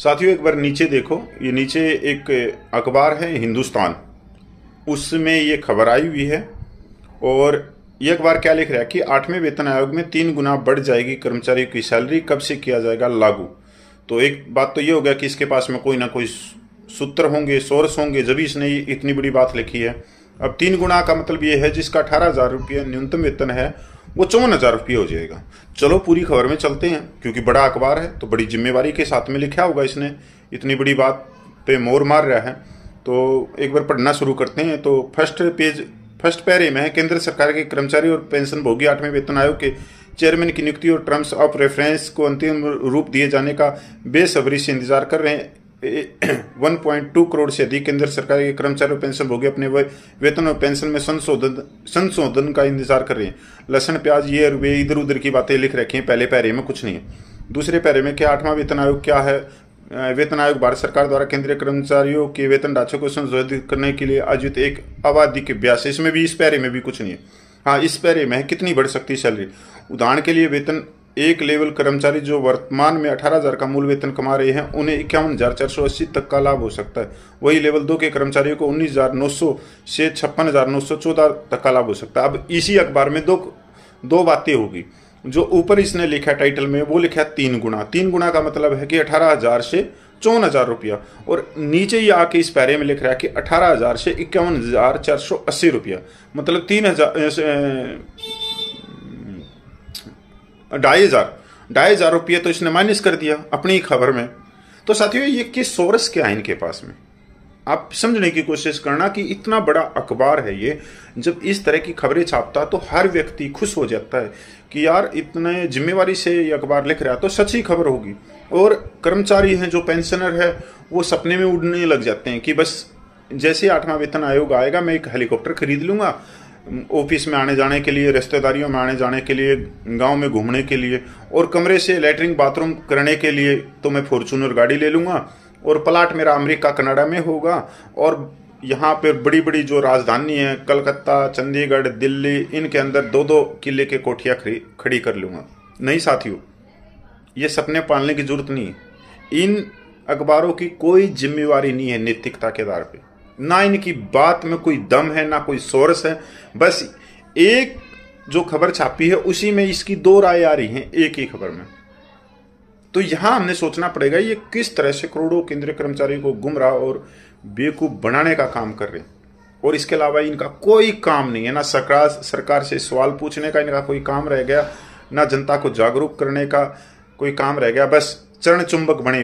साथियों एक बार नीचे देखो, ये नीचे एक अखबार है हिंदुस्तान, उसमें ये खबर आई हुई है। और ये अखबार क्या लिख रहा है कि 8वें वेतन आयोग में 3 गुना बढ़ जाएगी कर्मचारियों की सैलरी, कब से किया जाएगा लागू। तो एक बात तो ये हो गया कि इसके पास में कोई ना कोई सूत्र होंगे, सोर्स होंगे, जब इसने इतनी बड़ी बात लिखी है। अब 3 गुना का मतलब ये है जिसका 18,000 रुपये न्यूनतम वेतन है वो 54,000 रुपये हो जाएगा। चलो पूरी खबर में चलते हैं, क्योंकि बड़ा अखबार है तो बड़ी जिम्मेवारी के साथ में लिखा होगा इसने, इतनी बड़ी बात पे मोर मार रहा है। तो एक बार पढ़ना शुरू करते हैं। तो फर्स्ट पैरे में है, केंद्र सरकार के कर्मचारी और पेंशन भोगी 8वें वेतन आयोग के चेयरमैन की नियुक्ति और टर्म्स ऑफ रेफरेंस को अंतिम रूप दिए जाने का बेसब्री से इंतजार कर रहे हैं। 1.2 करोड़ से अधिक केंद्र सरकार के कर्मचारी और पेंशन भोगी अपने वेतन और पेंशन में संशोधन का इंतजार कर रहे हैं। लहसुन प्याज ये वे इधर उधर की बातें लिख रखी हैं, पहले पैरे में कुछ नहीं है। दूसरे पैरे में क्या 8वां वेतन आयोग क्या है। वेतन आयोग भारत सरकार द्वारा केंद्रीय कर्मचारियों के वेतन ढांचे को संशोधित करने के लिए आयोजित एक आवधिक अभ्यास। इसमें भी, इस पैरे में भी कुछ नहीं है। हाँ, इस पैरे में कितनी बढ़ सकती है सैलरी। उदाहरण के लिए वेतन एक लेवल कर्मचारी जो वर्तमान में 18,000 का मूल वेतन कमा रहे हैं उन्हें 51,480 तक का लाभ हो सकता है। वही लेवल 2 के कर्मचारियों को 19,900 से 56,914 तक का लाभ हो सकता है। अब इसी अखबार में दो बातें होगी। जो ऊपर इसने लिखा टाइटल में वो लिखा 3 गुना। 3 गुना का मतलब है कि 18,000 से 54,000 रुपया, और नीचे ही आके इस पैरे में लिख रहा है कि 18,000 से 51,480 रुपया, मतलब 2,500 रुपये तो इसने माइनस कर दिया अपनी खबर में। तो साथियों ये किस सोर्स क्या है इनके पास में, आप समझने की कोशिश करना कि इतना बड़ा अखबार है ये। जब इस तरह की खबरें छापता तो हर व्यक्ति खुश हो जाता है कि यार इतने जिम्मेवारी से ये अखबार लिख रहा है तो सच्ची खबर होगी। और कर्मचारी हैं जो पेंशनर है वो सपने में उड़ने लग जाते हैं कि बस जैसे 8वां वेतन आयोग आएगा मैं एक हेलीकॉप्टर खरीद लूंगा ऑफिस में आने जाने के लिए, रिश्तेदारियों में आने जाने के लिए, गांव में घूमने के लिए, और कमरे से लैट्रिन बाथरूम करने के लिए तो मैं फॉर्च्यूनर गाड़ी ले लूंगा, और प्लाट मेरा अमेरिका कनाडा में होगा, और यहाँ पे बड़ी बड़ी जो राजधानी है कलकत्ता, चंडीगढ़, दिल्ली, इनके अंदर 2-2 किले के कोठियाँ खड़ी कर लूंगा। नहीं साथियों, ये सपने पालने की जरूरत नहीं है। इन अखबारों की कोई जिम्मेवारी नहीं है नैतिकता के आधार पे, ना इनकी बात में कोई दम है, ना कोई सोर्स है। बस एक जो खबर छापी है उसी में इसकी 2 राय आ रही हैं एक ही खबर में। तो यहां हमने सोचना पड़ेगा ये किस तरह से करोड़ों केंद्रीय कर्मचारियों को गुमराह और बेवकूफ बनाने का काम कर रहे हैं। और इसके अलावा इनका कोई काम नहीं है, ना सरकार से सवाल पूछने का इनका कोई काम रह गया, ना जनता को जागरूक करने का कोई काम रह गया। बस चरण चुंबक बने